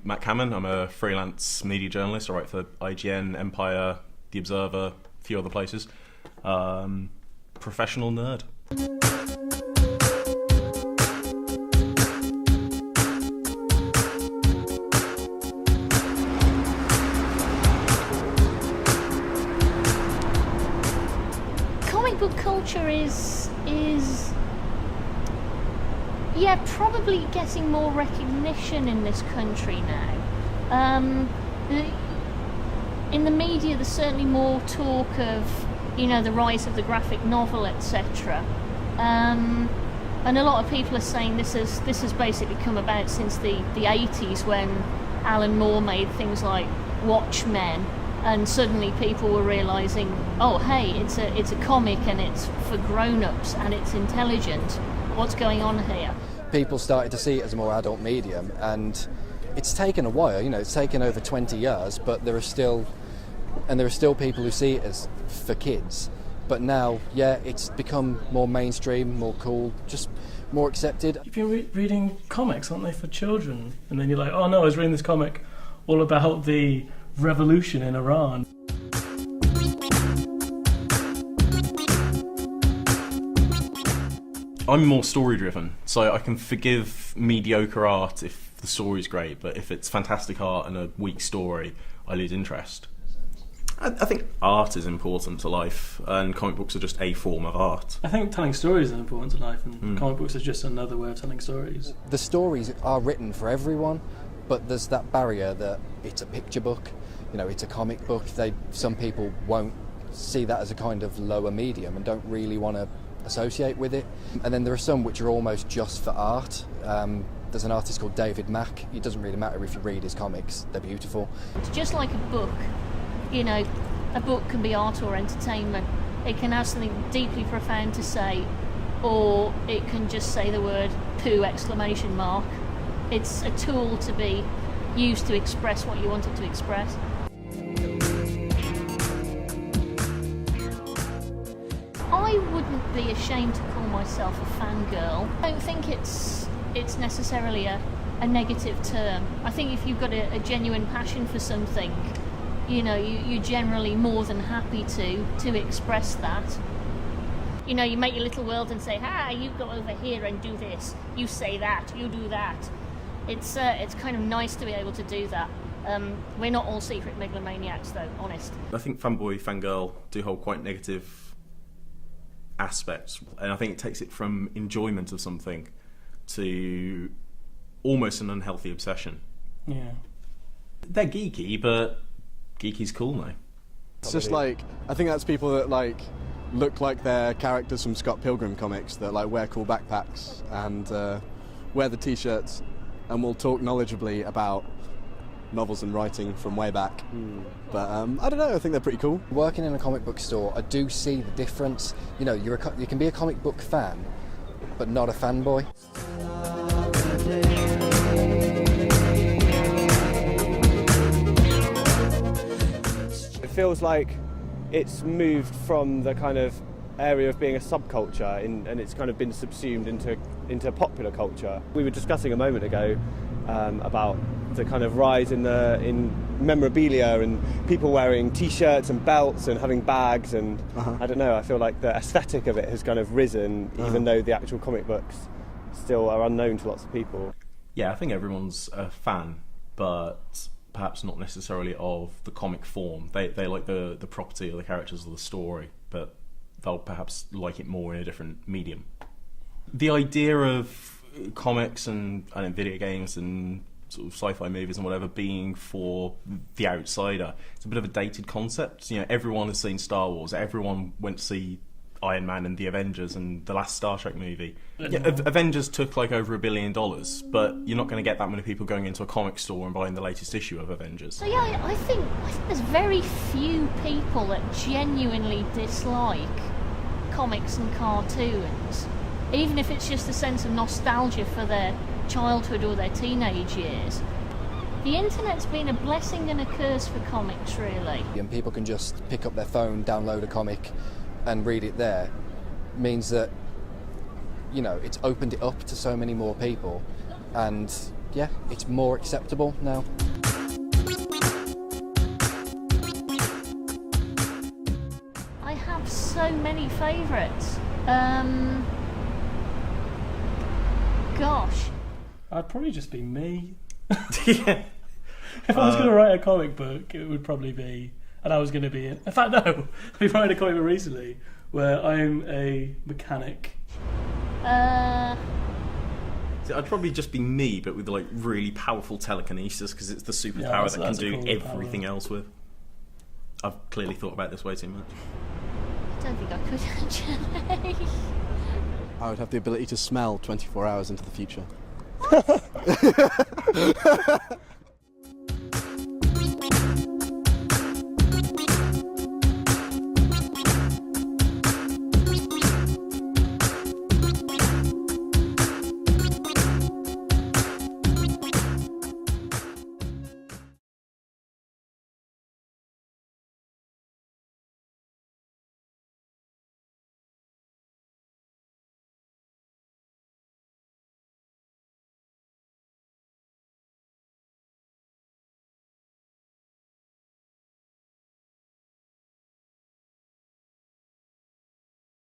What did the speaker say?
Matt Cameron. I'm a freelance media journalist. I write for IGN, Empire, The Observer, a few other places. Professional nerd. Comic book culture is probably getting more recognition in this country now. In the media, there's certainly more talk of, the rise of the graphic novel, etc. And a lot of people are saying this has basically come about since the 80s, when Alan Moore made things like Watchmen, and suddenly people were realising, oh hey, it's a comic and it's for grown-ups and it's intelligent. What's going on here? People started to see it as a more adult medium, and it's taken a while. It's taken over 20 years, but there are still people who see it as for kids. But now, it's become more mainstream, more cool, just more accepted. You've been reading comics, aren't they, for children? And then you're like, oh no, I was reading this comic all about the revolution in Iran. I'm more story-driven, so I can forgive mediocre art if the story's great, but if it's fantastic art and a weak story, I lose interest. I think art is important to life, and comic books are just a form of art. I think telling stories is important to life, and comic books is just another way of telling stories. The stories are written for everyone, but there's that barrier that it's a picture book, it's a comic book. Some people won't see that as a kind of lower medium and don't really want to associate with it. And then there are some which are almost just for art. There's an artist called David Mack. It doesn't really matter if you read his comics, they're beautiful. It's just like a book. A book can be art or entertainment. It can have something deeply profound to say, or it can just say the word poo ! It's a tool to be used to express what you want it to express. I wouldn't be ashamed to call myself a fangirl. I don't think it's necessarily a negative term. I think if you've got a genuine passion for something, you're generally more than happy to express that. You make your little world and say, you go over here and do this, you say that, you do that. It's kind of nice to be able to do that. We're not all secret megalomaniacs, though, honest. I think fanboy, fangirl do hold quite negative aspects, and I think it takes it from enjoyment of something to almost an unhealthy obsession. Yeah. They're geeky, but geeky's cool now. It's just I think that's people that look like they're characters from Scott Pilgrim comics, that wear cool backpacks and wear the t-shirts and will talk knowledgeably about novels and writing from way back. But I don't know, I think they're pretty cool. Working in a comic book store, I do see the difference. You can be a comic book fan, but not a fanboy. It feels like it's moved from the kind of area of being a subculture and it's kind of been subsumed into popular culture. We were discussing a moment ago about the kind of rise in memorabilia and people wearing t-shirts and belts and having bags and I don't know, I feel like the aesthetic of it has kind of risen even though the actual comic books still are unknown to lots of people. Yeah, I think everyone's a fan, but perhaps not necessarily of the comic form. They like the property or the characters or the story, but they'll perhaps like it more in a different medium. The idea of comics and video games and sort of sci-fi movies and whatever being for the outsider, it's a bit of a dated concept. Everyone has seen Star Wars, everyone went to see Iron Man and the Avengers and the last Star Trek movie. Avengers took over $1 billion, but you're not going to get that many people going into a comic store and buying the latest issue of Avengers. So I think there's very few people that genuinely dislike comics and cartoons, even if it's just a sense of nostalgia for their childhood or their teenage years. The internet's been a blessing and a curse for comics, really. And people can just pick up their phone, download a comic and read it there. Means that it's opened it up to so many more people, and yeah, it's more acceptable now. I have so many favourites. Gosh. I'd probably just be me. Yeah. If I was going to write a comic book, it would probably be, and I was going to be in fact, no, I've been writing a comic book recently where I'm a mechanic. See, I'd probably just be me, but with like really powerful telekinesis, because it's the superpower that can do everything else with. I've clearly thought about this way too much. I don't think I could actually. I would have the ability to smell 24 hours into the future.